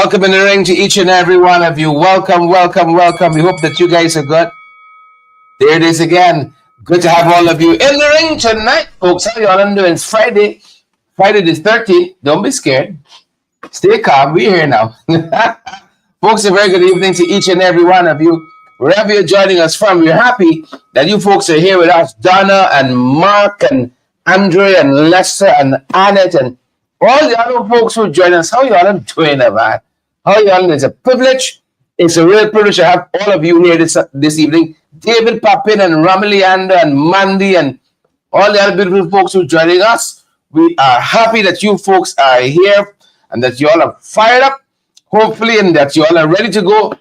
Welcome in the ring to each and every one of you. Welcome, welcome, welcome. We hope that you guys are good. There it is again. Good to have all of you in the ring tonight, folks. How y'all doing? It's Friday the 13th. Don't be scared. Stay calm. We're here now. Folks, a very good evening to each and every one of you. Wherever you're joining us from, we're happy that you folks are here with us. Donna and Mark and Andre and Lester and Annette and all the other folks who join us. How y'all doing, man? How y'all doing? It's a privilege. It's a real privilege to have all of you here this evening. David Papin and Ramiliander and Mandy and all the other beautiful folks who are joining us. We are happy that you folks are here and that you all are fired up, hopefully, and that you all are ready to go.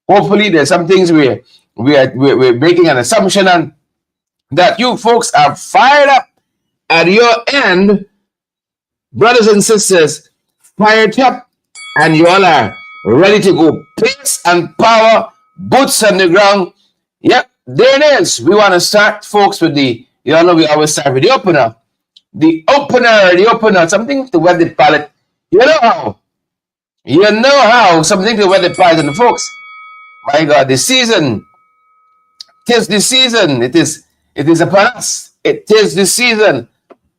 Hopefully, there's some things we're making an assumption on, that you folks are fired up at your end, brothers and sisters, fired up, and you all are ready to go. Pace and power, boots on the ground. Yep, there it is. We want to start, folks, with you all know we always start with the opener. The opener, something to wet the palate. You know how, something to wet the palate, and the folks. My God, the season. Tis the season. It is upon us. It is the season.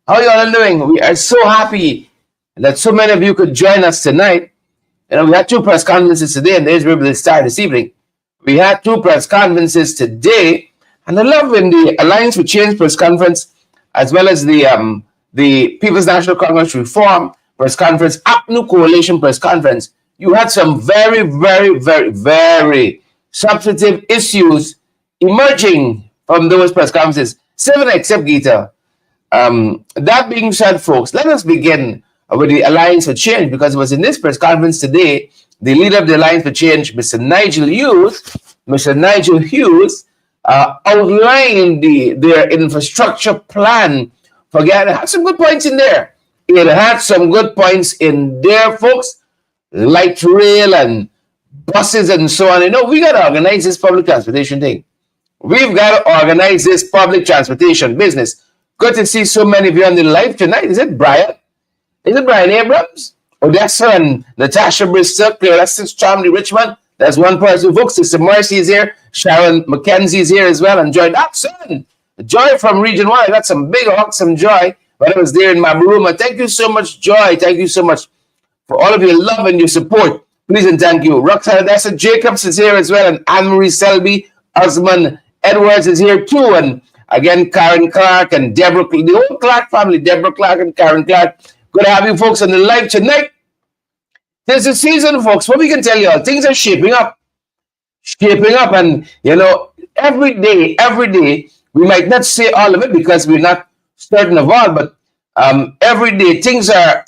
How you all doing? We are so happy that so many of you could join us tonight. You know, we had two press conferences today, and there's where we'll start this evening. We had two press conferences today, and I love in the Alliance for Change press conference, as well as the People's National Congress Reform press conference, APNU Coalition press conference. You had some very, very, very, very substantive issues emerging from those press conferences. 7 except Gita. That being said, folks, let us begin with the Alliance for Change, because it was in this press conference today, the leader of the Alliance for Change, Mr. Nigel Hughes, outlined their infrastructure plan for Ghana. It had some good points in there. It had some good points in there, folks. Light rail and buses and so on. You know, we got to organize this public transportation thing. We've got to organize this public transportation business. Good to see so many of you on the live tonight. Is it Brian? Is it Brian Abrams? Odessa and Natasha Bristol, Claire Charmley Richmond. There's one person, folks. Sister Mercy is here. Sharon McKenzie is here as well. And Joy Dotson. Joy from Region 1. I got some big hugs, some joy when I was there in Mabaruma. Thank you so much, Joy. Thank you so much for all of your love and your support. Please and thank you. Roxanne Odessa Jacobs is here as well. And Anne-Marie Selby. Osman Edwards is here too. And again, Karen Clark and Deborah, the whole Clark family, Deborah Clark and Karen Clark. Good to have you folks on the live tonight. There's a season, folks. What we can tell you all, things are shaping up. And, you know, every day, we might not say all of it because we're not certain of all, but every day things are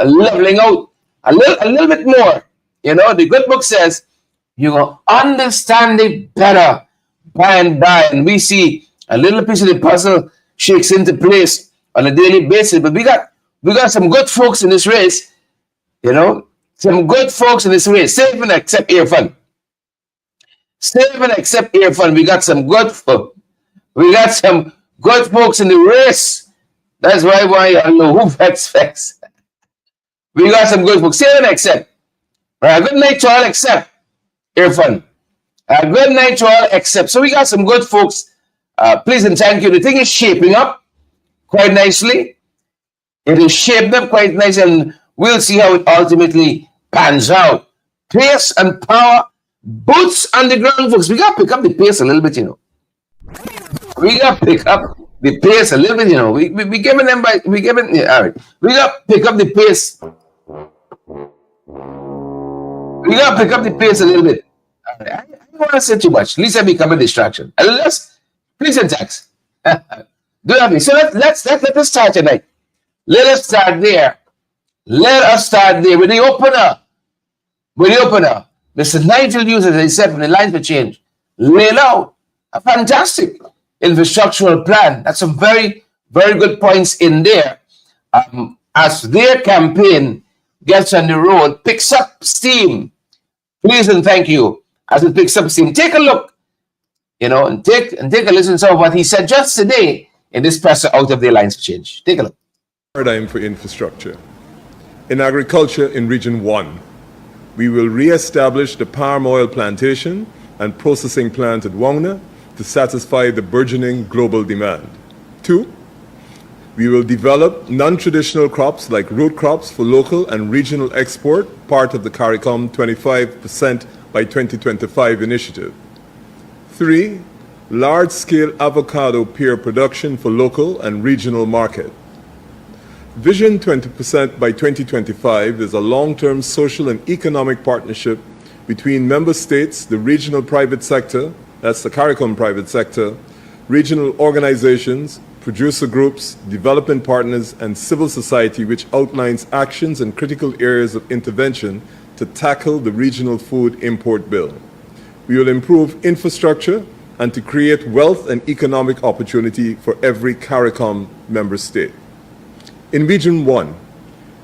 leveling out a little bit more. You know, the good book says you will understand it better by and by. And we see a little piece of the puzzle shakes into place on a daily basis. But we got some good folks in this race, you know, some good folks in this race. Save and accept earphone. Save and accept earphone. We got some good folks. We got some good folks in the race. That's why I know who vex. We got some good folks. Save and accept. Right. Good night to all accept earphone. Good night to all accept. So we got some good folks. Please and thank you. The thing is shaping up quite nicely. It is shaped up quite nice, and we'll see how it ultimately pans out. Pace and power, boots on the ground, folks. We got to pick up the pace a little bit, you know. We got to pick up the pace a little bit, you know. We giving them all right. We got to pick up the pace. We got to pick up the pace a little bit. All right. I don't want to say too much. At least I become a distraction. Please and thanks. Do have me. So let us start tonight. Let us start there. Let us start there with the opener. Mr. Nigel Hughes, as I said, from the Alliance for Change, laid out a fantastic infrastructural plan. That's some very, very good points in there. As their campaign gets on the road, picks up steam. Please and thank you. As it picks up steam, take a look, you know, and take a listen to what he said just today in this presser out of the Alliance for Change. Take a look. Paradigm for infrastructure. In agriculture in Region 1, We will re-establish the palm oil plantation and processing plant at Wongna to satisfy the burgeoning global demand. 2, we will develop non-traditional crops like root crops for local and regional export, part of the CARICOM 25% by 2025 initiative. 3, large-scale avocado pear production for local and regional market. Vision 20% by 2025 is a long-term social and economic partnership between member states, the regional private sector, that's the CARICOM private sector, regional organizations, producer groups, development partners, and civil society, which outlines actions and critical areas of intervention to tackle the regional food import bill. We will improve infrastructure and to create wealth and economic opportunity for every CARICOM member state. In Region 1,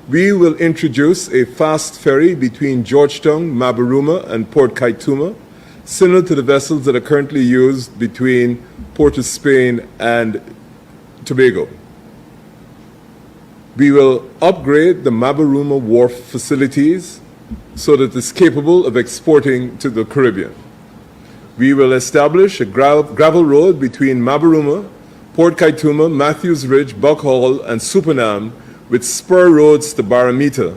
we will introduce a fast ferry between Georgetown, Mabaruma, and Port Kaituma, similar to the vessels that are currently used between Port of Spain and Tobago. We will upgrade the Mabaruma wharf facilities so that it's capable of exporting to the Caribbean. We will establish a gravel road between Mabaruma, Port Kaituma, Matthews Ridge, Buckhall, and Supernam with spur roads to Baramita,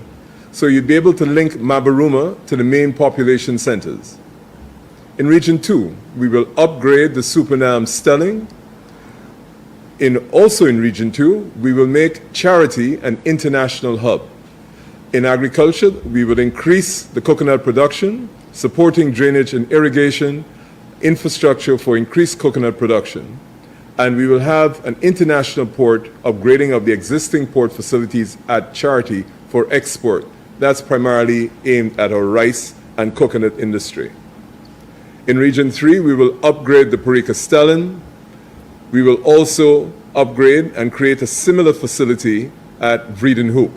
so you'd be able to link Mabaruma to the main population centers. In Region 2, we will upgrade the Supernam Stelling. Also in Region 2, we will make Charity an international hub. In agriculture, we will increase the coconut production, supporting drainage and irrigation, infrastructure for increased coconut production. And we will have an international port upgrading of the existing port facilities at Charity for export. That's primarily aimed at our rice and coconut industry. In Region 3, we will upgrade the Parika Stellan. We will also upgrade and create a similar facility at Vredenhoop.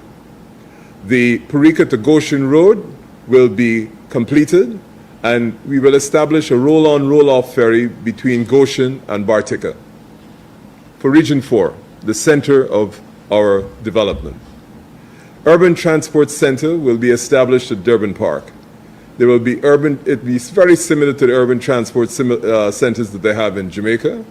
The Parika to Goshen Road will be completed, and we will establish a roll-on, roll-off ferry between Goshen and Bartica. For Region 4, the center of our development, Urban Transport Center will be established at Durban Park. There will be it'll be very similar to the urban transport centers that they have in Jamaica.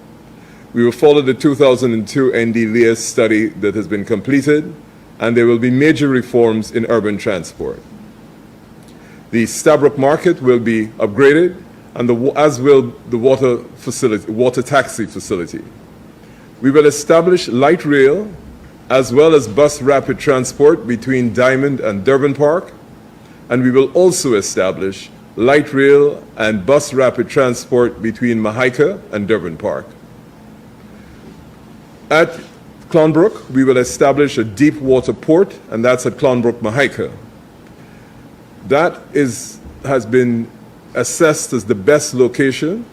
We will follow the 2002 ND-LEAS study that has been completed, and there will be major reforms in urban transport. The Stabroek Market will be upgraded, and as will the water taxi facility. We will establish light rail as well as bus rapid transport between Diamond and Durban Park, and we will also establish light rail and bus rapid transport between Mahaika and Durban Park. At Clonbrook, we will establish a deep water port, and that's at Clonbrook, Mahaika. That has been assessed as the best location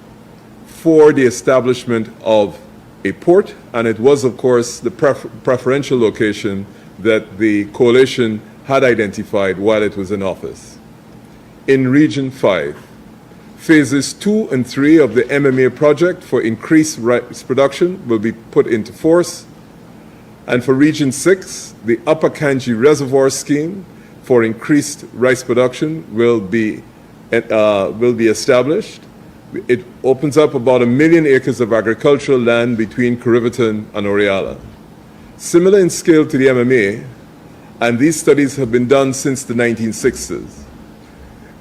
for the establishment of a port, and it was, of course, the preferential location that the coalition had identified while it was in office. In Region 5, Phases 2 and 3 of the MMA project for increased rice production will be put into force. And for Region 6, the Upper Kanji Reservoir Scheme for increased rice production will be established. It opens up about 1 million acres of agricultural land between Karivaton and Oriala. Similar in scale to the MMA, and these studies have been done since the 1960s.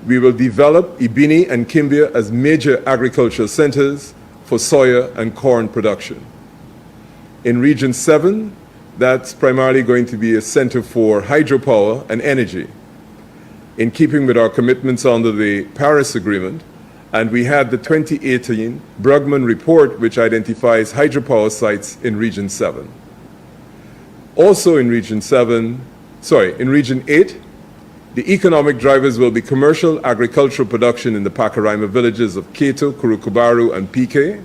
We will develop Ibini and Kimbia as major agricultural centers for soya and corn production. In Region 7, that's primarily going to be a center for hydropower and energy, in keeping with our commitments under the Paris Agreement. And we had the 2018 Brugman report, which identifies hydropower sites in Region 7. Also in Region 8, the economic drivers will be commercial agricultural production in the Pacaraima villages of Keto, Kurukubaru, and PK,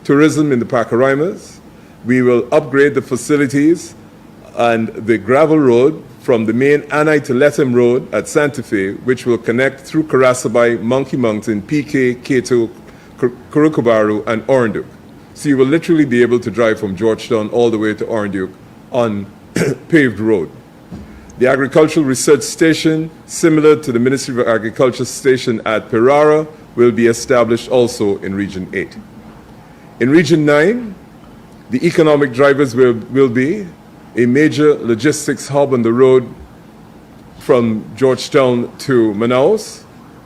tourism in the Pacaraimas. We will upgrade the facilities and the gravel road from the main Anai to Letham Road at Santa Fe, which will connect through Karasabai, Monkey Mountain, PK, Keto, Kurukubaru, and Oranduke. So you will literally be able to drive from Georgetown all the way to Oranduke on paved road. The Agricultural Research Station, similar to the Ministry of Agriculture station at Perara, will be established also in Region 8. In Region 9, the economic drivers will be a major logistics hub on the road from Georgetown to Manaus.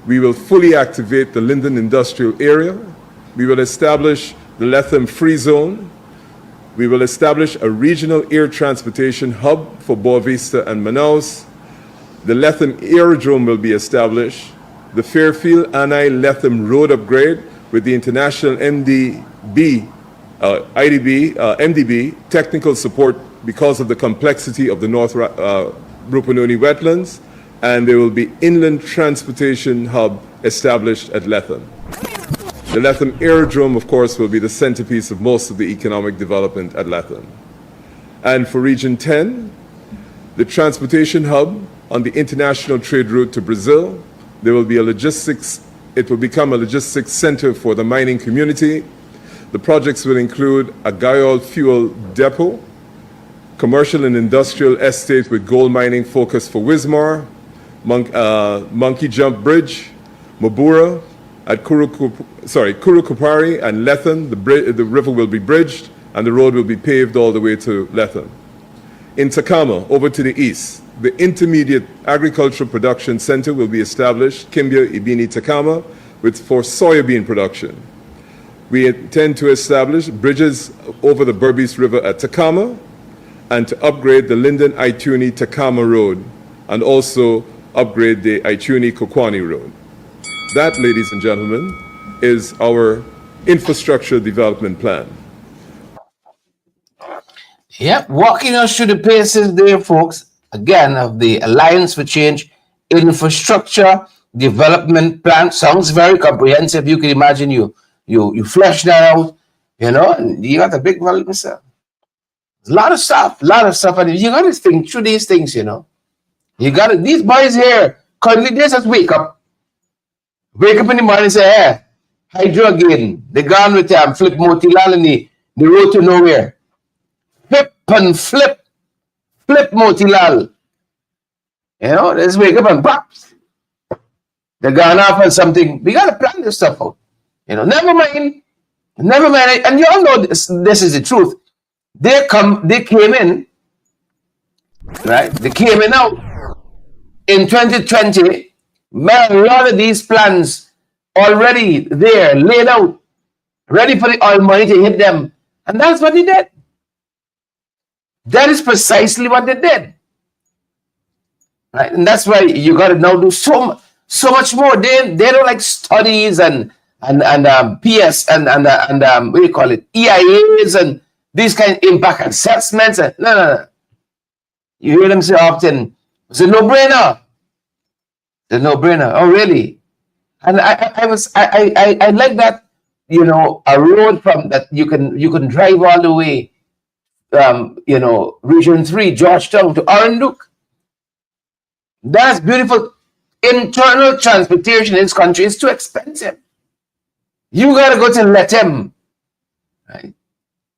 We will fully activate the Linden Industrial Area. We will establish the Lethem Free Zone. We will establish a regional air transportation hub for Boa Vista and Manaus. The Lethem Aerodrome will be established. The Fairfield Anai Lethem Road upgrade with the international MDB technical support because of the complexity of the North Rupununi wetlands, and there will be inland transportation hub established at Lethem. The Lethem Aerodrome, of course, will be the centerpiece of most of the economic development at Lethem. And for Region 10, the transportation hub on the international trade route to Brazil, there will be it will become a logistics center for the mining community. The projects will include a Guyol fuel depot, commercial and industrial estate with gold mining focus for Wismar, Monkey Jump Bridge, Mabura, at Kurukupari and Lethem. The river will be bridged and the road will be paved all the way to Lethem. In Takama, over to the east, the Intermediate Agricultural Production Center will be established, Kimbia Ibini Takama, for soybean production. We intend to establish bridges over the Berbice River at Takama and to upgrade the Linden Ituni Takama Road and also upgrade the Ituni Kokwani Road. That, ladies and gentlemen, is our infrastructure development plan. Yep, walking us through the paces there, folks, again, of the Alliance for Change infrastructure development plan. Sounds very comprehensive. You can imagine you flesh that out, and you got a big volume yourself. A lot of stuff, and you got to think through these things, You got to, these boys here, currently they just wake up in the morning and say, hey, hydro again. They gone with Flip Motilal and the road to nowhere. Flip Motilal. They just wake up and pops. They're gone off on something. We got to plan this stuff out. Never mind. And you all know this is the truth. They came in, right? They came in out in 2020. Man, a lot of these plans already there, laid out, ready for the oil money to hit them. And that's what they did. That is precisely what they did. Right? And that's why you got to now do so much more. They don't like studies and PS and what do you call it, EIAs and these kind of impact assessments. No. You hear them say often, it's a no-brainer. It's a no-brainer. Oh, really? And I like that, a road from that you can drive all the way, Region 3, Georgetown to Arunduk. That's beautiful. Internal transportation in this country is too expensive. You got to go to Lethem, right?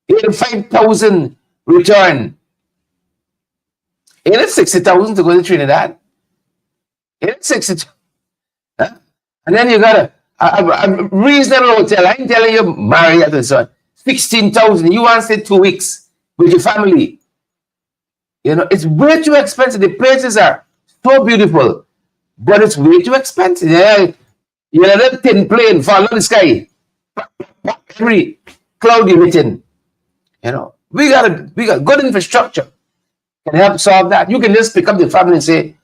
85,000 return. Ain't it 60,000 to go to Trinidad? Ain't it 60,000? Huh? And then you got a reasonable hotel. I ain't telling you Marriott and so on. 16,000. You want to stay 2 weeks with your family. It's way too expensive. The places are so beautiful, but it's way too expensive. Yeah. That thin plane fall on the sky. Every cloud you're hitting. We got good infrastructure. Can help solve that. You can just pick up the family and say,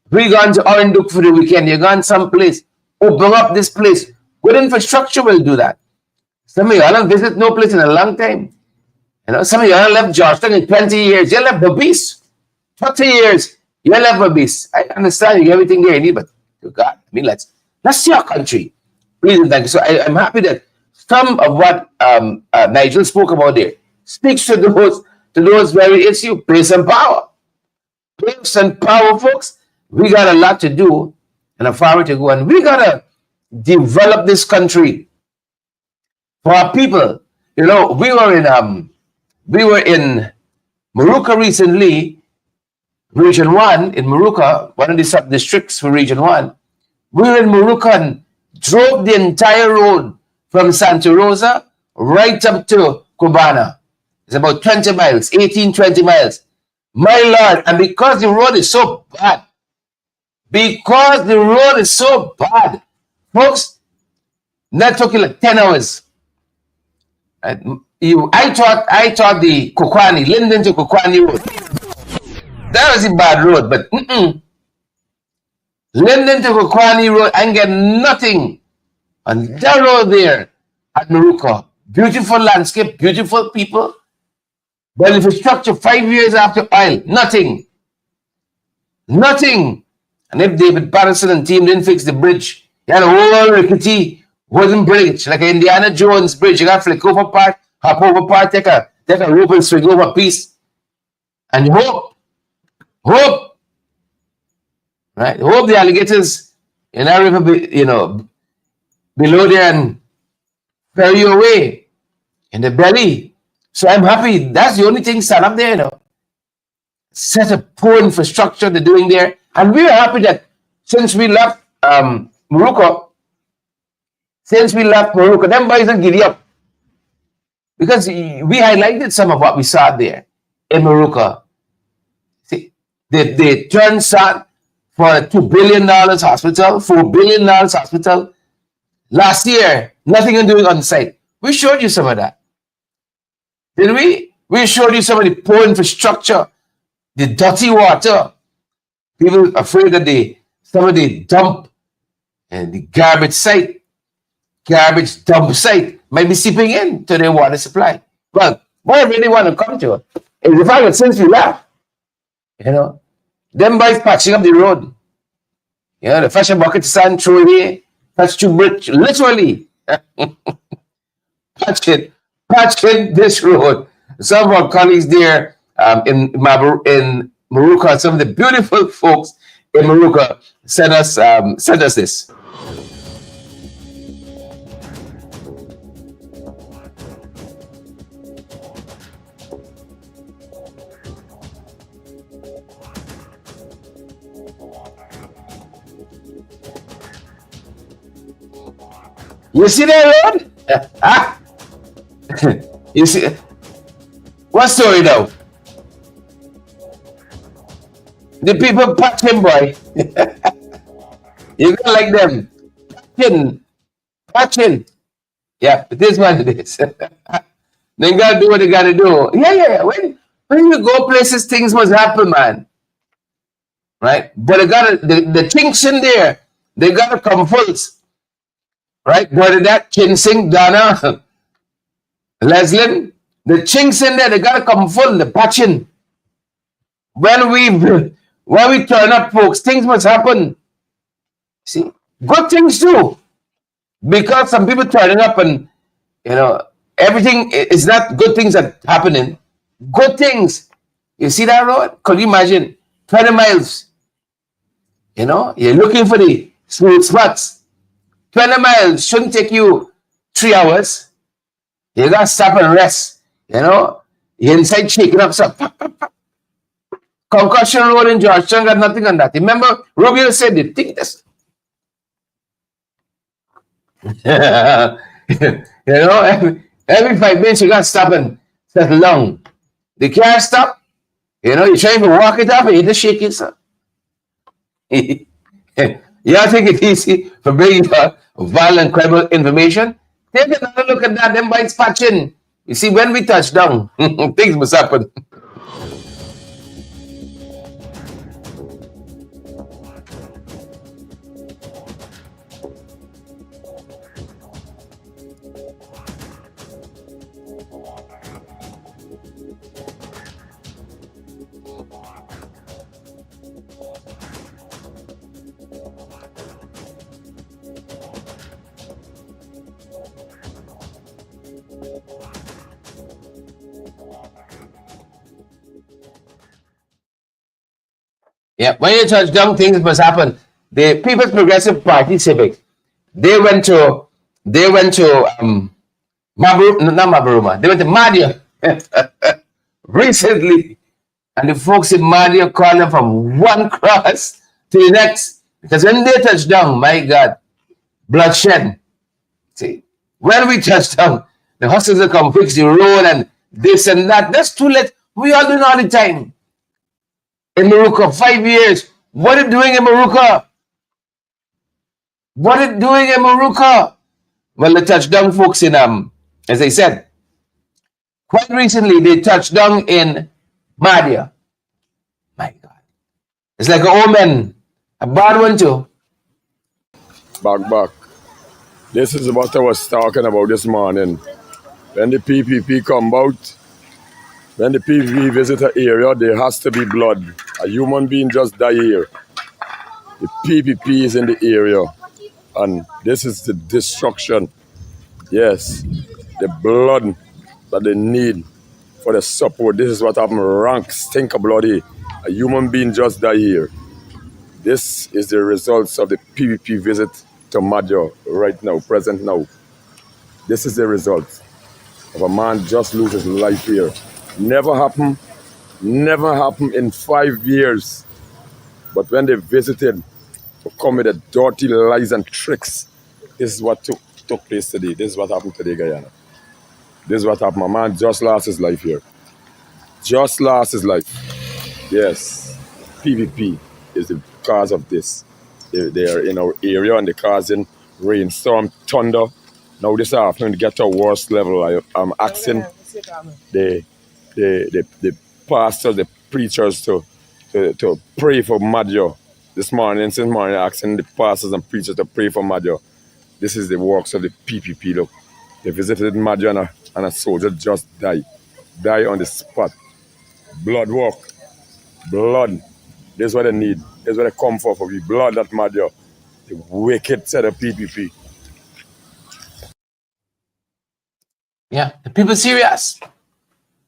we gone to Arunduk for the weekend. You're gone someplace. Open up this place. Good infrastructure will do that. Some of you haven't visited no place in a long time. Some of you haven't left Georgetown in 20 years. You left Berbice. 30 years. You left Berbice. I understand you get everything there you need, but God, let's see our country. Please and thank you. So I'm happy that some of what Nigel spoke about there speaks to those very issues. Place and power. Place and power, folks. We got a lot to do and a far way to go. And we got to develop this country for our people. We were in Maruka recently, Region 1 in Maruka, one of the sub-districts for Region 1. We were in Maruka and drove the entire road from Santa Rosa right up to Cubana. It's about 20 miles, 18, 20 miles. My Lord, and because the road is so bad, folks, that took you like 10 hours. I thought the Kokwani, Linden to Kokwani road, that was a bad road, but Linden to Kokwani road, I ain't get nothing on that road there at Maruka. Beautiful landscape, beautiful people, but infrastructure 5 years after oil, nothing. And if David Patterson and team didn't fix the bridge, you had a whole rickety wooden bridge, like an Indiana Jones bridge. You got to flick over part, hop over part, take a rope and swing over a piece. And you hope, right? Hope the alligators in our river, below there and ferry you away in the belly. So I'm happy. That's the only thing set up there, Set a poor infrastructure they're doing there. And we are happy that since we left Maruka, them boys are giddy up. Because we highlighted some of what we saw there in Maruka. See, they turned south for a $2 billion hospital, $4 billion hospital. Last year, nothing to do on site. We showed you some of that. Did we? We showed you some of the poor infrastructure, the dirty water. People afraid that some of the dump and the garbage dump site might be seeping into their water supply. Well, what I really want to come to is the fact that since we left, them boys patching up the road. The fashion bucket of sand throw away, patch to bridge, literally patching this road. Some of our colleagues there in Maruka, some of the beautiful folks in Maruka sent us this. You see that road? You see? What story though? The people patching, boy. You don't like them. Patching. Yeah, it is what it is. They gotta do what they gotta do. Yeah. When you go places, things must happen, man. Right? But the chinks in there, they gotta come full. Right? Brother that, Chinsing, Donna, Leslin, the chinks in there, they gotta come full, the patching. When we turn up, folks, things must happen. See, good things too. Because some people turning up and, everything is not good things that happening. Good things. You see that road? Could you imagine? 20 miles. You're looking for the smooth spots. 20 miles shouldn't take you 3 hours. You gotta stop and rest. You're inside shaking up stuff. Concussion Road in Georgetown got nothing on that. Remember, Rubio said they think this. Every 5 minutes you gotta stop and settle down. The car stop. You're trying to walk it up and you just shake it. You don't think it's easy for bringing violent, credible information? Take another look at that. Them bikes patching. You see, when we touch down, things must happen. Yeah, when you touch down, things must happen. The People's Progressive Party Civic, they went to Maburuma. They went to Madhya recently. And the folks in Mali are calling from one cross to the next. Because when they touch down, my God, bloodshed. See, when we touch down, the hospitals come fix the road and this and that. That's too late. We all doing all the time. In Morocco, 5 years. What are you doing in Morocco? What are you doing in Morocco? Well, the touchdown folks in, as I said, quite recently they touched down in Madia. My God. It's like an omen. A bad one too. Back. This is what I was talking about this morning. When the PPP come out, when the PPP visit an area, there has to be blood. A human being just die here. The PPP is in the area. And this is the destruction. Yes, the blood that they need for the support. This is what happened. Rank, stink of bloody. A human being just die here. This is the results of the PPP visit to Majo right now, present now. This is the result of a man just lose his life here. Never happened in 5 years. But when they visited to come with the dirty lies and tricks, this is what took place today. This is what happened today, Guyana. This is what happened. A man just lost his life here. Just lost his life. Yes, PVP is the cause of this. They are in our area and they're causing rainstorm, thunder. Now this afternoon, to get to a worst level, I'm asking the pastors, the preachers to pray for Madjo. This morning, since morning, asking the pastors and preachers to pray for Madjo. This is the works of the PPP. Look, they visited Madjo and a soldier just died. Die on the spot. Blood walk. Blood. This is what they need. This is what they come for the blood that Madjo. The wicked set of PPP. Yeah, the people serious.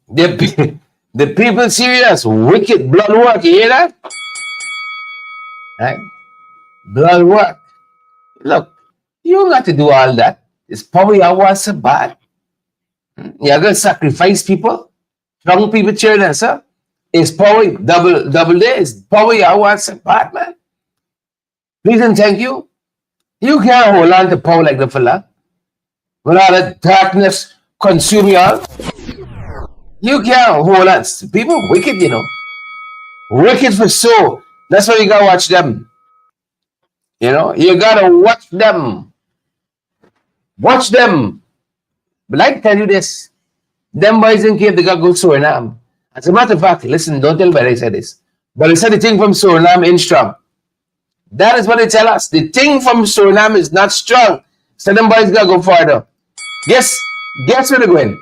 The people serious. Wicked blood work. You hear that? Right? Blood work. Look, you don't got to do all that. It's probably our so bad. You're going to sacrifice people, strong people, children, sir. It's probably double day. It's probably our so bad, man. Please and thank you. You can't hold on to power like the fella. When all the darkness consume you all. You can't hold on. People wicked, you know. Wicked for so. That's why you gotta watch them. You know, you gotta watch them. Watch them. But I tell you this. Them boys in Cape, they got good Suriname. As a matter of fact, listen, don't tell me I said this. But they said the thing from Suriname ain't strong. That is what they tell us. The thing from Suriname is not strong. So them boys gotta go further. Guess where they're going?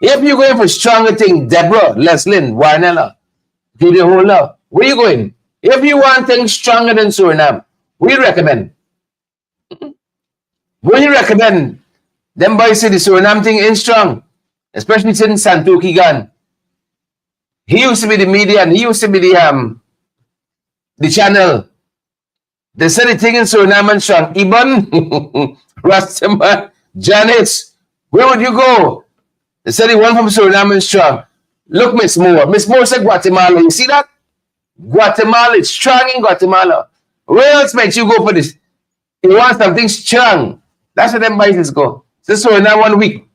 If you're going for stronger thing, Deborah, Leslyn, Warnella, Gideon Hola, where you going? If you want things stronger than Suriname, we recommend. We recommend. Them boys say the Suriname thing ain't strong. Especially since Santuki gone. He used to be the media and he used to be the channel. They said the thing in Suriname and strong. Ibon, Rastaman, Janice, where would you go? They said the one from Suriname and strong. Look, Miss Moore. Miss Moore said Guatemala. You see that? Guatemala is strong in Guatemala. Where else might you go for this? You want something strong. That's where them boys go. So Suriname 1 week.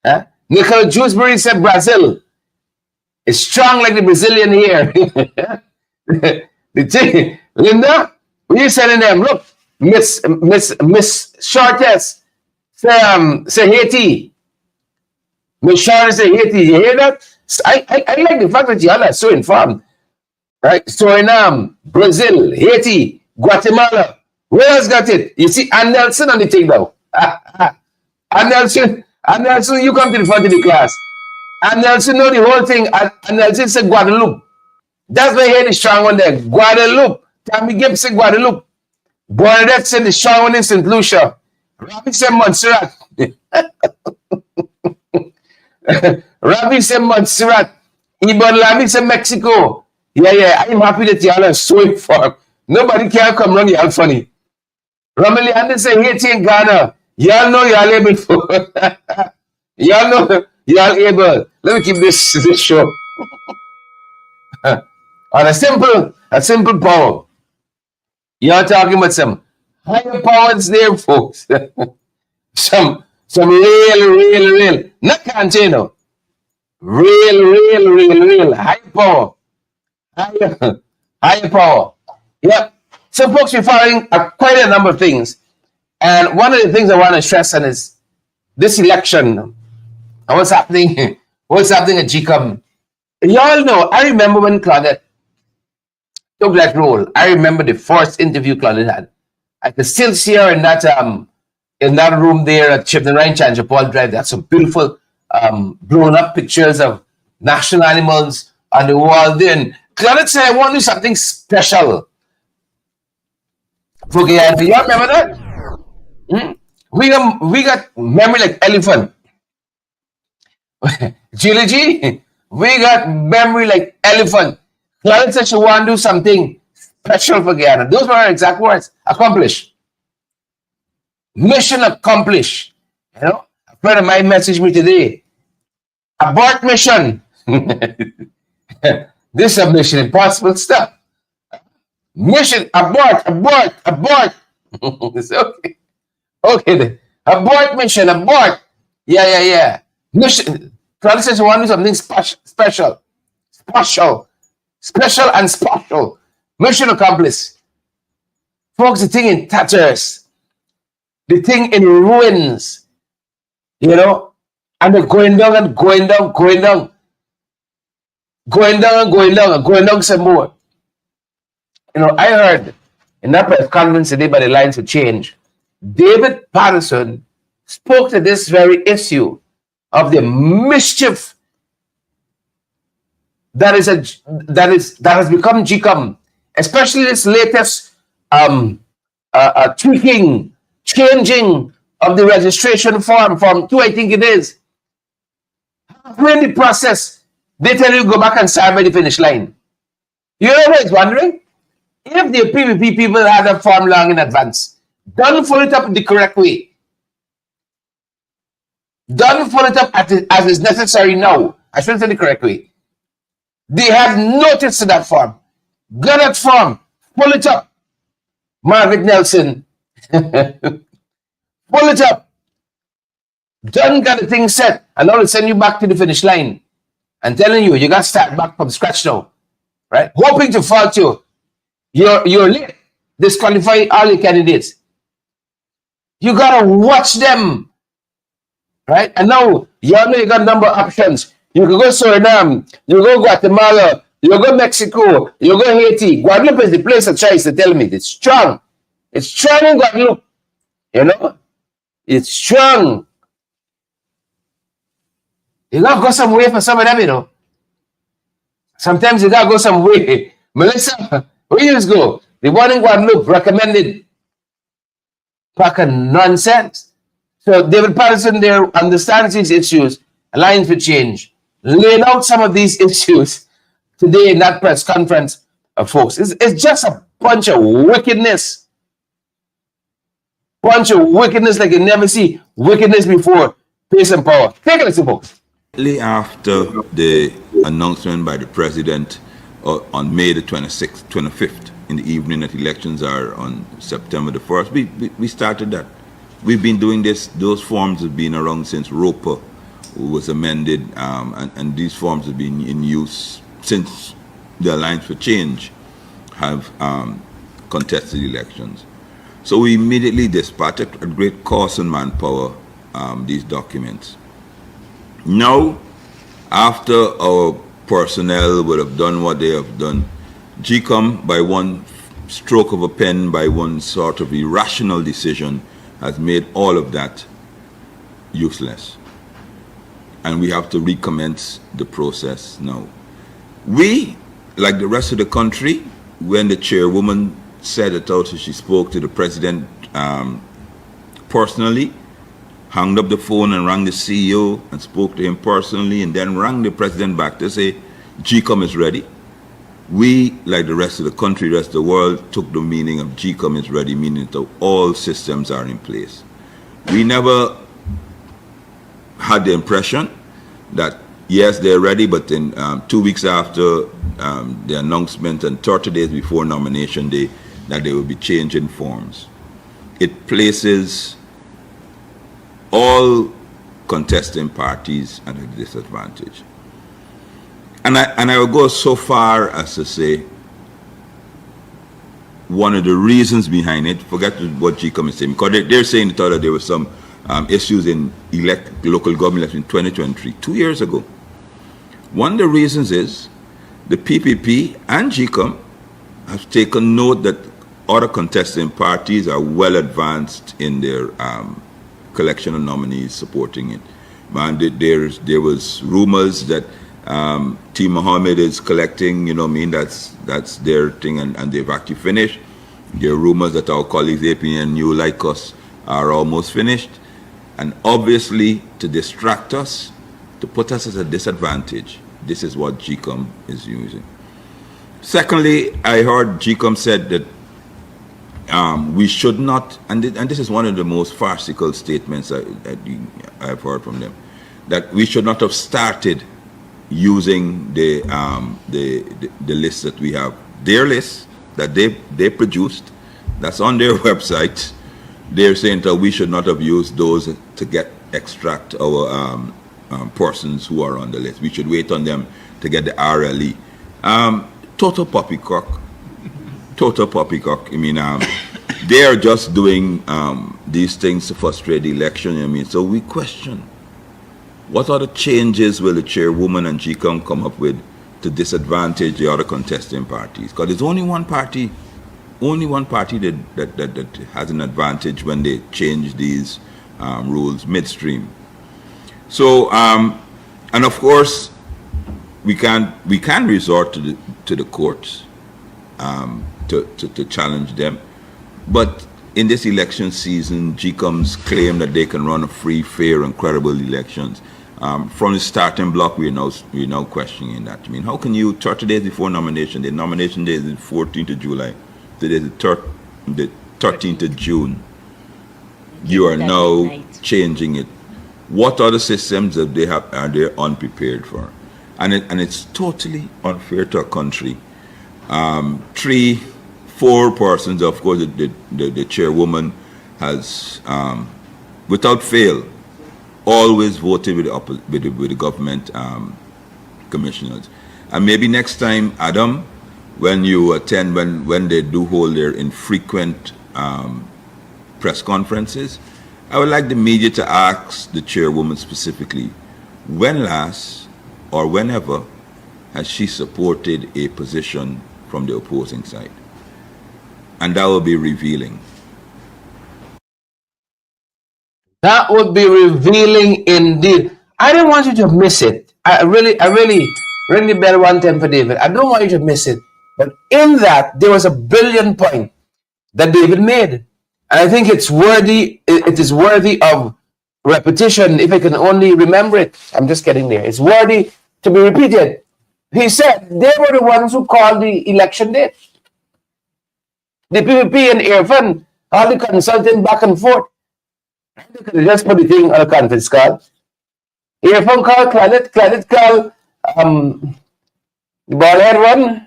Huh? Nicole Jewsbury said Brazil. It's strong like the Brazilian here. The thing, Linda, when you telling them, look, Miss Shortest, say Haiti. Miss Shortest say Haiti. You hear that? I like the fact that y'all are so informed. Right? Suriname, Brazil, Haiti, Guatemala. Where else got it? You see, and Nelson on the thing now. And Nelson, you come to the front of the class. And Nelson know the whole thing. And Nelson said Guadeloupe. That's why I hear the strong one there. Guadeloupe. Tammy Gibbs said Guadeloupe. Bernadette said the strong one in St. Lucia. Robbie said Montserrat. Robbie said Montserrat. Ibon Lavi said Mexico. Yeah. I'm happy that y'all are so informed. Nobody can come run y'all funny. Romilly Anderson said Haiti and Ghana. Y'all know y'all able for. Y'all know y'all able. Let me keep this show. On a simple power. You're talking about some higher powers there, folks. some real, not Cantino. Real high power. Higher, higher power. Yep. So, folks, we're following quite a number of things. And one of the things I want to stress on is this election and what's happening, what's happening at GCOM. You all know, I remember when Claudette took that role. I remember the first interview Claudette had. I could still see her in that room there at Chipton Ryan Chandra Paul Drive. That's some beautiful blown up pictures of national animals on the wall there. And Claudette said, I want to do something special. For Guyana. You all remember that? We got memory like elephant. Geology, we got memory like elephant. Claudette said she want to do something special for Guyana. Those were her exact words. Accomplish. Mission accomplished. You know, a friend of mine messaged me today. Abort mission. This is mission impossible stuff. Mission abort. It's okay. Okay then. Abort mission, abort. Yeah. Mission. Claudia says you want to do something special. Mission accomplished. Folks, the thing in tatters. The thing in ruins. You know? And they're going down and going down some more. You know, I heard in that press conference today by the Lines for Change, David Patterson spoke to this very issue of the mischief that has become GCOM, especially this latest tweaking, changing of the registration form 2, I think it is. When the process, they tell you go back and sign by the finish line. You know what I was wondering? If the PVP people had a form long in advance, don't fill it up the correct way. Don't fill it up as is necessary now. I shouldn't say the correct way. They have notice to that form. Get that form. Pull it up. Margaret Nelson. Pull it up. Done got the thing set. And now they'll send you back to the finish line. And telling you, you got to start back from scratch now. Right? Hoping to fault you. You're late. Disqualify all your candidates. You got to watch them. Right? And now, you all know you got a number of options. You can go Suriname, you go Guatemala, you go Mexico, you go Haiti. Guadeloupe is the place of choice, they tell me. It's strong. It's strong in Guadeloupe. You know? It's strong. You got to go some way for some of them, you know. Sometimes you got to go some way. Melissa, where you just go? The one in Guadeloupe recommended. Pack of nonsense. So David Patterson there understands these issues. Alliance for Change. Laying out some of these issues today in that press conference, folks. It's just a bunch of wickedness. Bunch of wickedness like you never see wickedness before. Pace and power. Take a listen, folks. After the announcement by the president on May the 26th, 25th, in the evening that elections are on September the 1st, we started that. We've been doing this. Those forms have been around since ROPA was amended, and these forms have been in use since the Alliance for Change have contested elections. So we immediately dispatched at great cost and manpower these documents. Now, after our personnel would have done what they have done, GCOM, by one stroke of a pen, by one sort of irrational decision, has made all of that useless. And we have to recommence the process now. We, like the rest of the country, when the chairwoman said it out, she spoke to the president personally, hung up the phone and rang the CEO and spoke to him personally, and then rang the president back to say, GCOM is ready. We, like the rest of the country, the rest of the world, took the meaning of GCOM is ready, meaning that all systems are in place. We never had the impression that, yes, they're ready, but then 2 weeks after the announcement and 30 days before nomination day that they will be changing forms. It places all contesting parties at a disadvantage. And I will go so far as to say one of the reasons behind it, forget what GECOM is saying, because they're saying that there were some issues in local government in 2023, 2 years ago. One of the reasons is the PPP and GCOM have taken note that other contesting parties are well advanced in their collection of nominees supporting it. Man, there was rumors that T. Mohammed is collecting, that's their thing, and they've actually finished. There are rumors that our colleagues, APN, New, like us, are almost finished. And obviously, to distract us, to put us at a disadvantage, this is what GCOM is using. Secondly, I heard GCOM said that we should not, and this is one of the most farcical statements I've heard from them, that we should not have started using the list that we have. Their list that they produced, that's on their website. They're saying that we should not have used those to extract our persons who are on the list. We should wait on them to get the RLE. Total poppycock. Total poppycock. I mean, they are just doing these things to frustrate the election. I mean, so we question, what other changes will the chairwoman and GCOM come up with to disadvantage the other contesting parties? Because there's only one party that has an advantage when they change these rules midstream. So, and of course, we can resort to the courts to challenge them. But in this election season, GCOM's claim that they can run a free, fair, and credible elections. From the starting block, we're now questioning that. I mean, how can you, 30 days before nomination day, nomination day is the 14th of July, today is the 13th of June, you are now changing it. What other systems are they unprepared for? And it's totally unfair to a country. 4 persons, of course, the chairwoman has, without fail, always voted with the government commissioners. And maybe next time, Adam, when you attend, when they do hold their infrequent press conferences, I would like the media to ask the chairwoman specifically, when last or whenever has she supported a position from the opposing side? And that will be revealing. That would be revealing indeed. I don't want you to miss it. I really, ring the bell 110 for David. I don't want you to miss it. But in that, there was a brilliant point that David made. And I think it's worthy, it is worthy of repetition if I can only remember it. I'm just getting there. It's worthy to be repeated. He said they were the ones who called the election date. The PPP and Irfan, all the consulting back and forth. Just put the thing on a conference call. Irfan called Claudette called the ballhead one.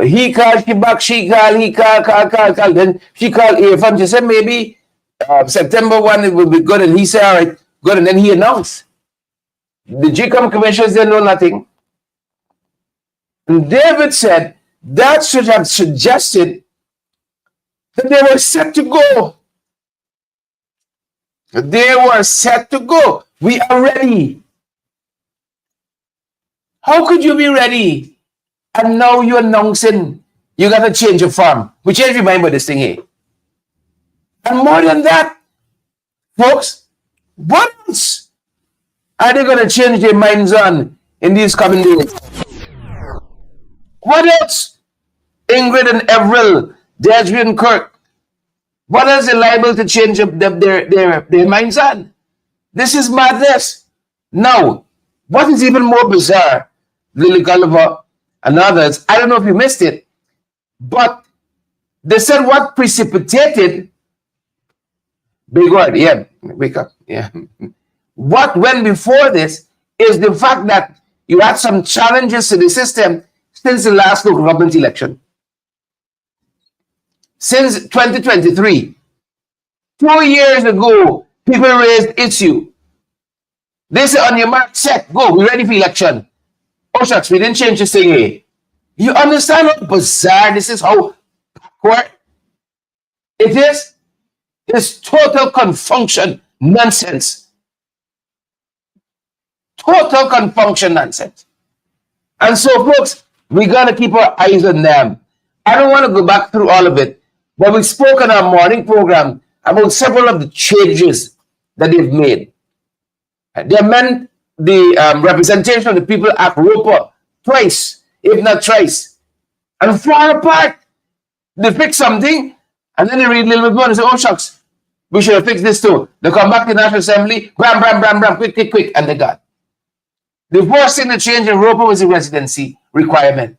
He called, she back, she called, he called. Then she called Irfan. She said maybe September 1 it will be good. And he said, all right, good. And then he announced. The GCOM commissioners didn't know nothing. And David said that should have suggested that they were set to go. They were set to go. We are ready. How could you be ready? And now you're announcing you got to change your form. We changed your mind by this thing here. And more than that, folks, what else are they going to change their minds on in these coming days? What else? Ingrid and Everil, Deirdre and Kirk. What else are liable to change their minds on? This is madness. Now, what is even more bizarre, Lily Gulliver and others, I don't know if you missed it, but they said what precipitated, big word, yeah, wake up, yeah. What went before this is the fact that you had some challenges to the system since the last local government election. Since 2023. 2 years ago, people raised issue. They say, on your mark, set, go, we're ready for election. Oh, shucks, we didn't change this thing here. You understand how bizarre this is, how backward it is? It's total confunction nonsense. Total confunction nonsense. And so, folks, we got to keep our eyes on them. I don't want to go back through all of it, but we spoke on our morning program about several of the changes that they've made. They amend the representation of the people at Roper twice, if not thrice. And far apart, they fix something, and then they read a little bit more and say, oh, shucks, we should have fixed this too. They come back to the National Assembly, bram, bram, bram, bram, quick, quick, quick, and they got. The first thing that changed in Roper was the residency requirement.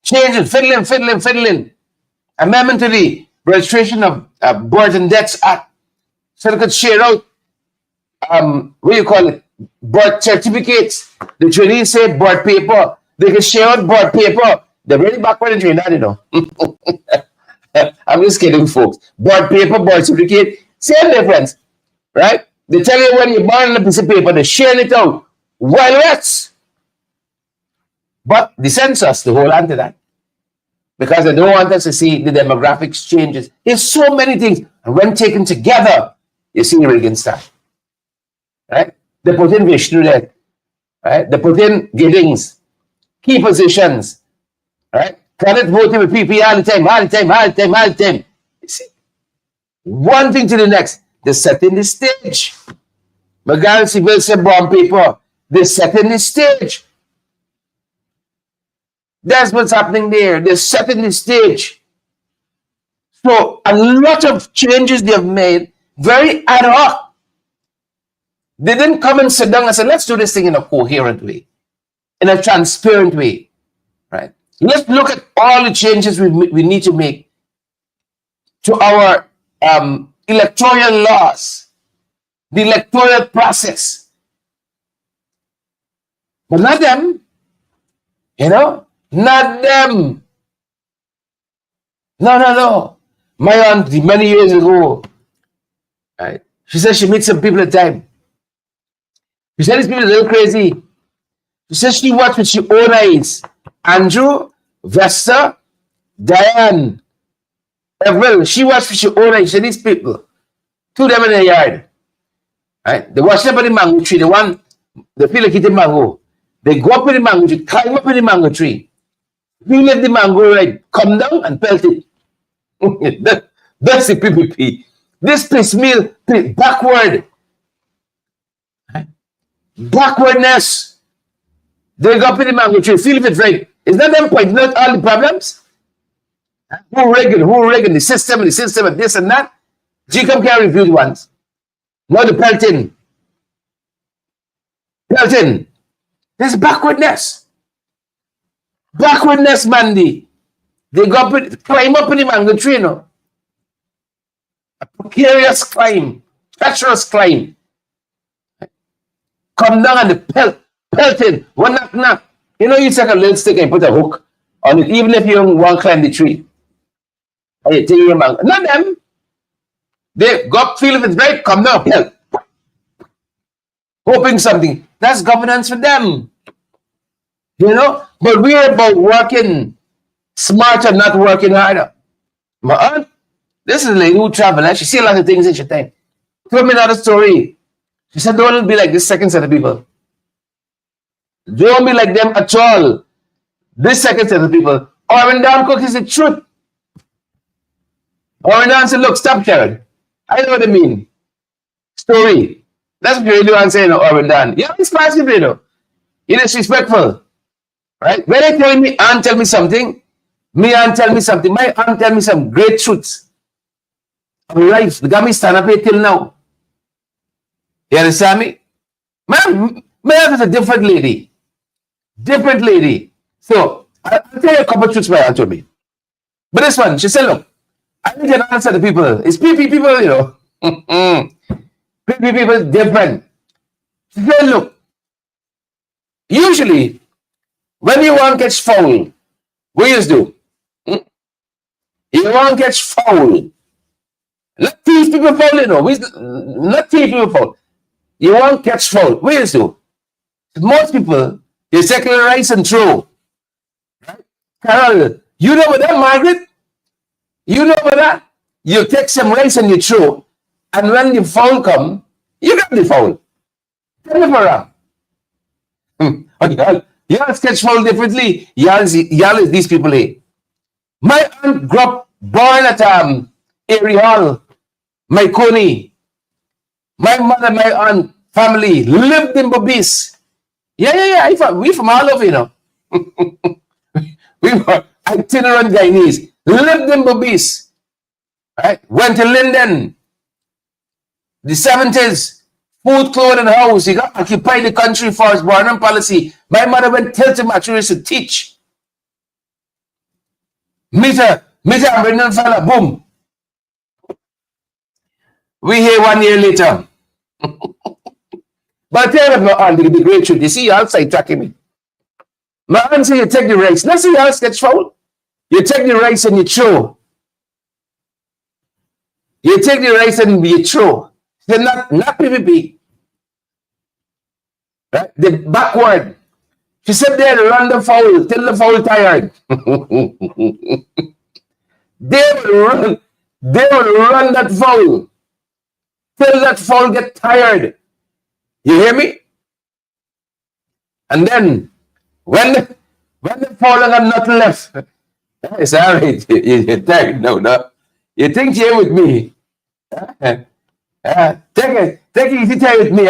Change it, fiddling, fiddling, fiddling. Amendment to the Registration of Birth and Deaths Act, so they could share out, what do you call it, birth certificates. The Chinese say birth paper. They can share out birth paper. They're really backward in Trinidad, you know. I'm just kidding, folks. Birth paper, birth certificate, same difference, right? They tell you when you're born on a piece of paper, they're sharing it out. Well, yes. But the census, they hold on to that. Because they don't want us to see the demographics changes. There's so many things. And when taken together, you see Reagan start. Right? They put in Vishnu there. Right? They put in Giddings. Key positions. Right? Credit voting with PP all the time, all the time, all the time, all the time. You see? One thing to the next. They're setting the stage. McGarry Civil said brown paper. They're setting the stage. That's what's happening there. They're setting the stage. So a lot of changes they've made, very ad hoc. They didn't come and sit down and say, let's do this thing in a coherent way, in a transparent way, right? Let's look at all the changes we need to make to our electoral laws, the electoral process. But not them, you know? Not them. No. My auntie, many years ago, right? She said she meets some people at time. She said these people are a little crazy. She said she watched with her own eyes. Andrew, Vesta, Diane, Evelyn, she watched with her own eyes. She said these people, two of them in the yard. Right? They watch up on the mango tree. They feel like eating mango. They go up in the mango tree, climb up in the mango tree. We let the mango right come down and pelt it. That's the PPP. This piecemeal, backward. Backwardness. They go up in the mango tree, feel if it's right. Is that them pointing out all the problems? Who rigging the system and this and that? GECOM can review the ones. Not the pelting. Pelting. There's backwardness. Backwardness, Mandy. They go up, climb up in the mango tree, you know. A precarious climb, treacherous climb. Come down and the pelting, one knock. You know, you take a little stick and put a hook on it, even if you don't want to climb the tree. And you take your mango. Not them. They go up, feel if it's right, come down, pelt. Hoping something. That's governance for them. You know? But we're about working smarter, not working harder. My aunt, this is a lady who travels. She see a lot of things in her time. Told me another story. She said, don't be like this second set of people. Don't be like them at all. This second set of people. Orvin Down Cook is the truth. Orvin Down said, look, stop, Jared. I know what I mean. Story. That's what you really want to say, you know, Orvin Down. You're responsible, you know. You're disrespectful. Right? When they tell me, aunt tell me something, me aunt tell me something, my aunt tell me some great truths of life. The got me stand up here till now. You understand me? My aunt is a different lady. Different lady. So, I'll tell you a couple of truths my aunt told me. But this one, she said, look, I need to answer the people. It's PP people, you know. PP people is different. She said, look, usually, when you want to catch foul, What you do? You won't catch foul. Not teach people foul, you know. Not teach people foul. You won't catch foul. What you do? Most people, you take the rice and throw. Right? Carol, you know about that, Margaret? You know about that? You take some rice and you throw, and when the foul come, you got the foul. Tell me for wrong. Y'all catch foul differently. Y'all is these people here. My aunt grew up born at Erie Hall, my Coney. My mother, my aunt, family lived in Bobis. Yeah. We from all over, you know. We were itinerant Guyanese. Lived in Bobis. Right? Went to Linden. The 70s. Food, clothes, and house. He got occupied the country for his Barnum policy. My mother went to Matthews to teach. Meet her, Brendan fella, boom. We here 1 year later. But I tell you, my aunt, the great truth. You see, you outside tracking me. My aunt say you take the rice. Let's see you all sketch foul. You take the rice and you throw. You take the rice and you throw. They're not PPP. Right? The backward. She said there, run the foul till the foul tired. They will run that foul till that foul get tired. You hear me? And then when the foul got nothing left, it's all right. You're tired now, no? You think you're with me? Take it easy time with me.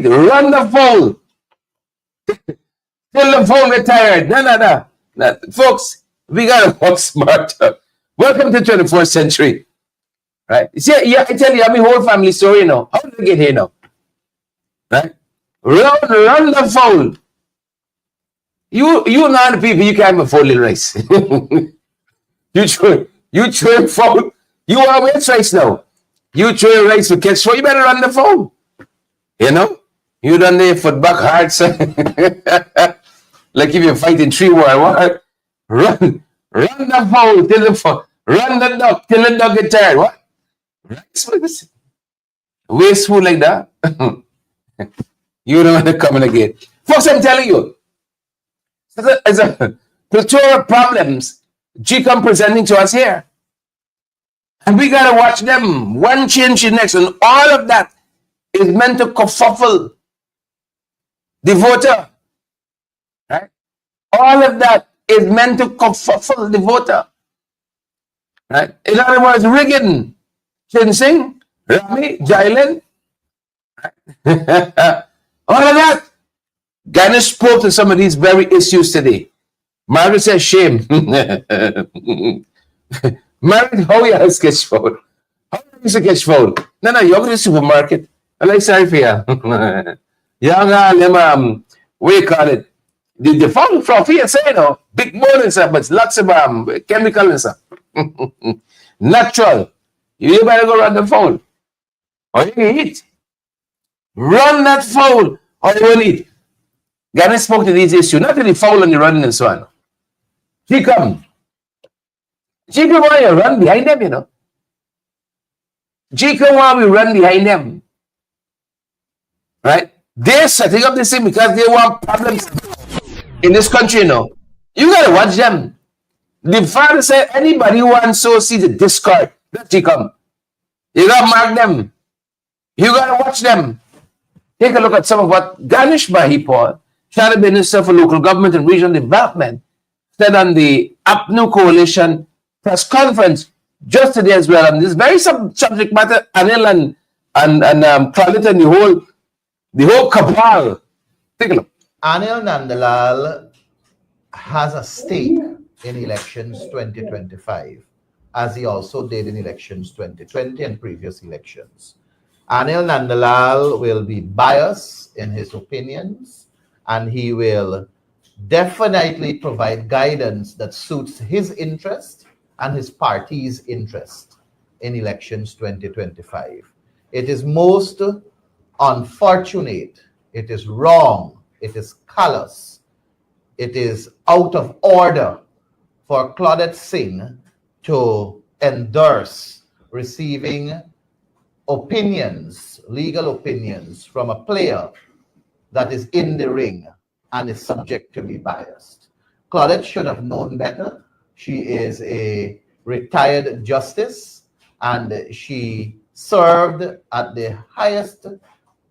Run the foul till the phone get tired. No. Folks, we gotta work smarter. Welcome to the 21st century. Right? See, yeah, I tell you, I'm a whole family story now. How did we get here now? Right? Run the phone. You not the people, you can't afford little rice. you throw phone. You are with rice now. You throw rice for catch phone, you better run the phone. You know? You done there foot back hard, sir. Like if you're fighting 3 war. Run the fowl till the fowl. Run the duck till the duck get tired. What? Right? Wasteful like that. You don't want to come in again. Folks, I'm telling you. As a plethora of problems GECOM presenting to us here. And we gotta watch them. One change the next. And all of that is meant to kerfuffle the voter. Right? All of that is meant to kerfuffle the voter. Right? In other words, rigging, Chinsing, Rami, Jailen. Right? All of that. Ganesh spoke to some of these very issues today. Margaret says, shame. Margaret, how you sketch phone? How you sketch phone? No, you go to the supermarket. I'm like, sorry for you. What you call it? The phone from here say, you know, big bone and stuff, but lots of chemical and stuff. Natural. You better go run the phone. Or you can eat. Run that phone, or you won't eat. Ganesh spoke to these issues, not to the foul and the running and so on. GECOM want you run behind them, you know. GECOM want we run behind them. Right? They're setting up this thing because they want problems in this country, you know. You gotta watch them. The father said anybody who wants to see the discard, that's GECOM. You gotta mark them. You gotta watch them. Take a look at some of what Ganesh Mahipal, Shadow Minister for Local Government and Regional Development, said on the APNU Coalition press conference just today as well. And this very subject matter, Anil and Claudette and the whole cabal. Take a look. Anil Nandalal has a stake in elections 2025, as he also did in elections 2020 and previous elections. Anil Nandalal will be biased in his opinions, and he will definitely provide guidance that suits his interest and his party's interest in elections 2025. It is most unfortunate, it is wrong, it is callous it is out of order for Claudette Singh to endorse receiving opinions, legal opinions from a player that is in the ring and is subject to be biased. Claudette should have known better. She is a retired justice and she served at the highest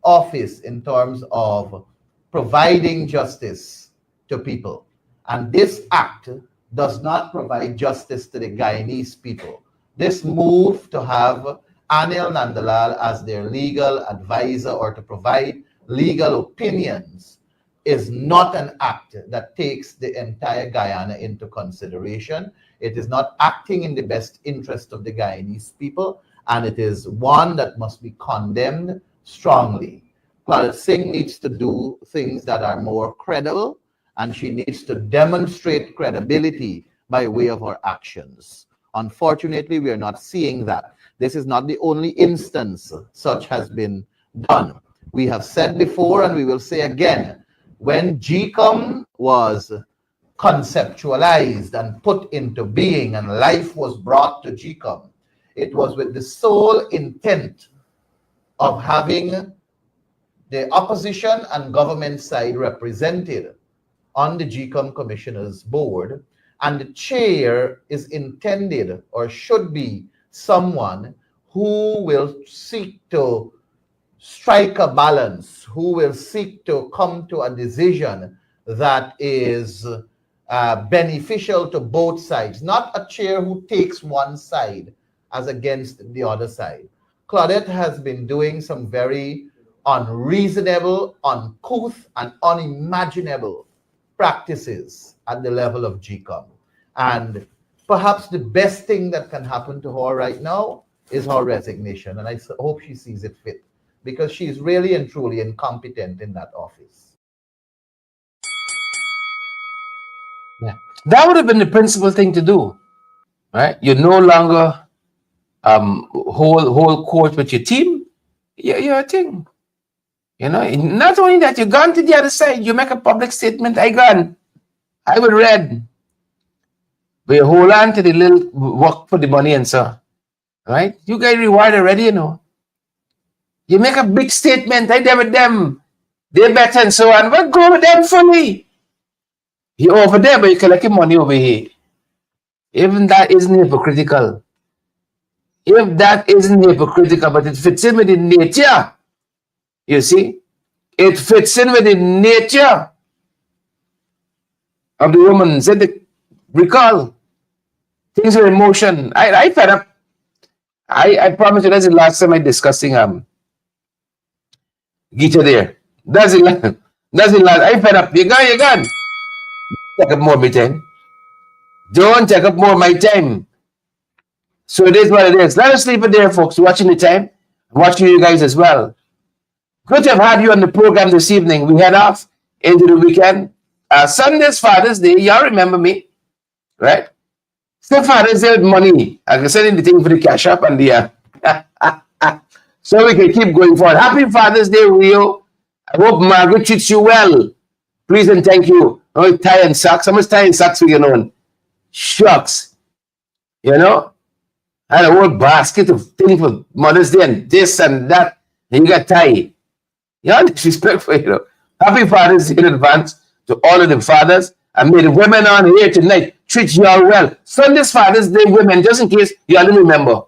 office in terms of providing justice to people. And this act does not provide justice to the Guyanese people. This move to have Anil Nandalal as their legal advisor or to provide legal opinions is not an act that takes the entire Guyana into consideration. It is not acting in the best interest of the Guyanese people, and it is one that must be condemned strongly. Claudette Singh needs to do things that are more credible, and she needs to demonstrate credibility by way of her actions. Unfortunately, we are not seeing that. This is not the only instance such has been done. We have said before, and we will say again, when GCOM was conceptualized and put into being and life was brought to GCOM, it was with the sole intent of having the opposition and government side represented on the GCOM Commissioners Board, and the chair is intended or should be someone who will seek to strike a balance, who will seek to come to a decision that is beneficial to both sides, not a chair who takes one side as against the other side. Claudette has been doing some very unreasonable, uncouth, and unimaginable practices at the level of GCOM. And perhaps the best thing that can happen to her right now is her resignation. And I hope she sees it fit, because she is really and truly incompetent in that office. Yeah. That would have been the principal thing to do, right? You no longer whole court with your team. You're a thing. You know, not only that, you've gone to the other side, you make a public statement, I would read. But you hold on to the little work for the money and so, right? You get reward already, you know. You make a big statement, I there with them, they're better and so on, but go with them fully. You're over there, but you're collecting money over here. Even that isn't hypocritical. If that isn't hypocritical, but it fits in with the nature, you see, it fits in with the nature of the woman. Said the recall, things are in motion. I fed up. I promise you that's the last time I'm discussing Gita there. That's the last. I fed up. You're gone. Take up more of my time. Don't take up more of my time. So it is what it is. Let us leave it there, folks. Watching the time. I'm watching you guys as well. Good to have had you on the program this evening. We head off into the weekend. Sunday's Father's Day. Y'all remember me, right? Still Father's Day with money. I can send in the thing for the cash up and the so we can keep going forward. Happy Father's Day, Rio. I hope Margaret treats you well. Please and thank you. Oh, tie and socks. How much tie and socks we get on? Shucks. You know? I had a whole basket of things for Mother's Day and this and that. And you got tie. You're disrespectful, you know. Happy Father's Day in advance to all of the fathers. And may the women on here tonight treat you all well. Sunday's Father's Day, women, just in case you all didn't remember.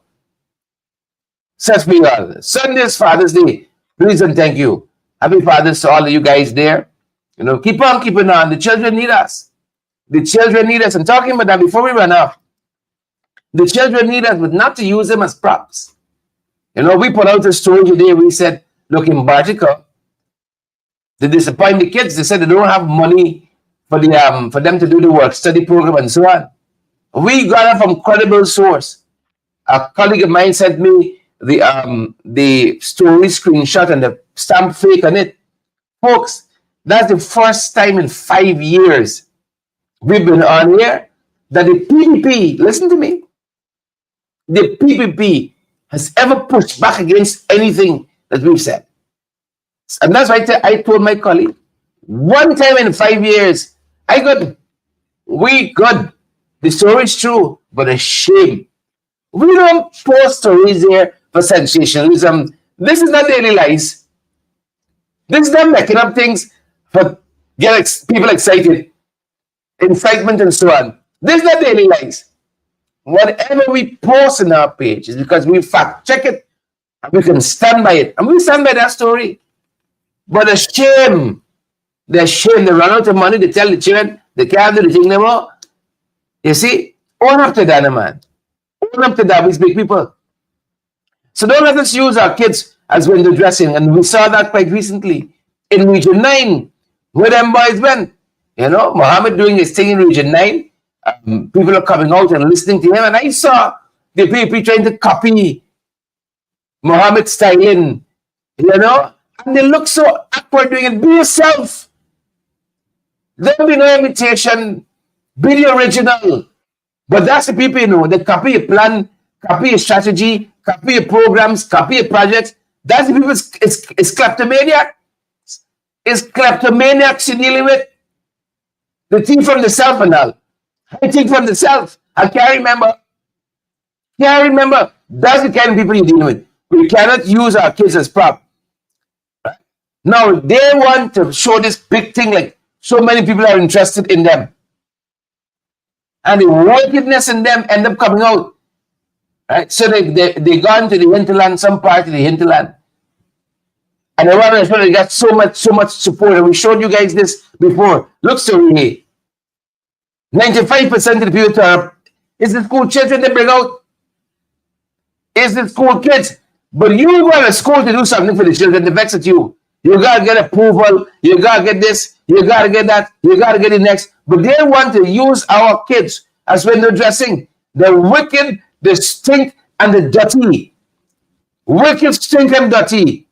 Such be all. Sunday's Father's Day. Please and thank you. Happy Fathers to all of you guys there. You know, keep on keeping on. The children need us. The children need us. And talking about that before we run off, the children need us, but not to use them as props. You know, we put out a story today. We said, look, in Bartica, they disappoint the kids. They said they don't have money for them to do the work study program and so on. We got it from credible source. A colleague of mine sent me the story screenshot and the stamp fake on it. Folks, that's the first time in 5 years we've been on here that the PPP, listen to me, the PPP has ever pushed back against anything that we've said. And that's why I told my colleague, one time in 5 years, I good. We good. The story is true, but a shame. We don't post stories here for sensationalism. This is not daily lies. This is not making up things for people excited, incitement and so on. This is not daily lies. Whatever we post in our page is because we fact check it and we can stand by it. And we stand by that story. But the shame, they run out of money, they tell the children they can't do the thing anymore. You see, own up to that, man. Own up to that, we big people. So don't let us use our kids as window dressing. And we saw that quite recently in Region 9, where them boys went. You know, Mohammed doing his thing in Region 9. People are coming out and listening to him. And I saw the people trying to copy Mohammed's styling, you know. And they look so awkward doing it. Be yourself. Don't be no imitation. Be the original. But that's the people, you know, that copy your plan, copy your strategy, copy your programs, copy your projects. That's the people, it's kleptomaniac. It's kleptomaniacs you're dealing with. The thing from the self and all. I think from the self. I can't remember. That's the kind of people you're dealing with. We cannot use our kids as prop. Right? Now, they want to show this big thing like so many people are interested in them. And the wickedness in them end up coming out. Right? So they gone to the hinterland, some part of the hinterland. And they want to show they got so much support. And we showed you guys this before. Look, Surrey. 95% of the people are, is the school children they bring out. Is the school kids. But you go to school to do something for the children, they vex at you. You got to get approval. You got to get this. You got to get that. You got to get it next. But they want to use our kids as window dressing. The wicked, the stink, and the dirty. Wicked, stink, and dirty.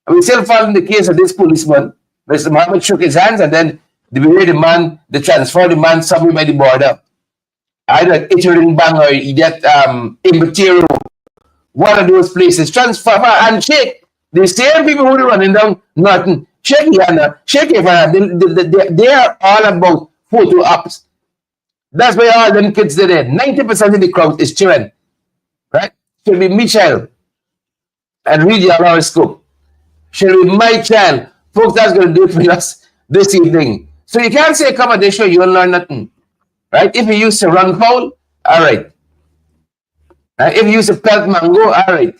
And we still following the case of this policeman. Mr. Muhammad shook his hands and then they transferred the man somewhere by the border. Either Ittering Bang or that Immaterial. One of those places. Transfer and shake. The same people who are running down nothing. Shake your hand. Shake your hand. They are all about photo ops. That's why all them kids are there. 90% of the crowd is children. Right? Should be me child. And read your horoscope. Should be my child. Folks, that's going to do it for us this evening. So you can't say accommodation, you will learn nothing. Right? If you use to run foul, all right. If you use to pelt mango, all right.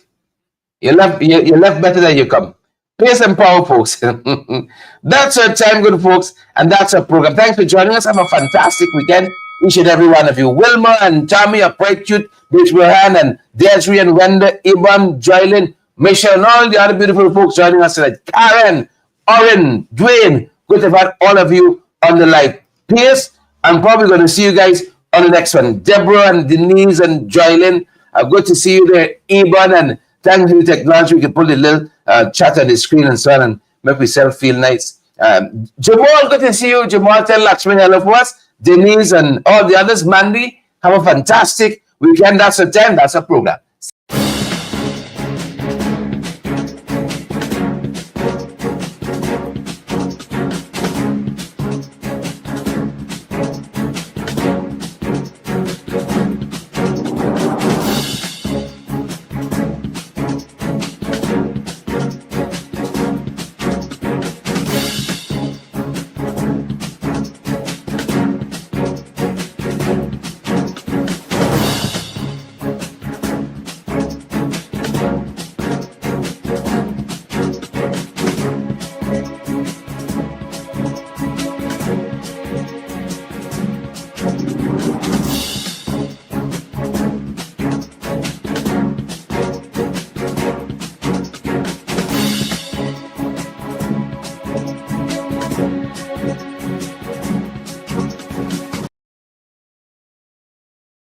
You left better than you come. Pace and power, folks. That's our time, good folks, and that's our program. Thanks for joining us. Have a fantastic weekend, each and every one of you. Wilma and Tommy, a bright cute, Bridgewahan, and Desiree and Wenda, Ibon, Joylyn, Michelle, and all the other beautiful folks joining us tonight. Karen, Oren, Dwayne, good to have all of you on the live. Pace, I'm probably going to see you guys on the next one. Deborah and Denise and Joylyn, good to see you there. Ibon, and thanks to the technology, we can put a little chat on the screen and so on and make myself feel nice. Jamal, good to see you. Jamal, tell Lakshmi hello for us. Denise and all the others. Mandy, have a fantastic weekend. That's a 10. That's a program.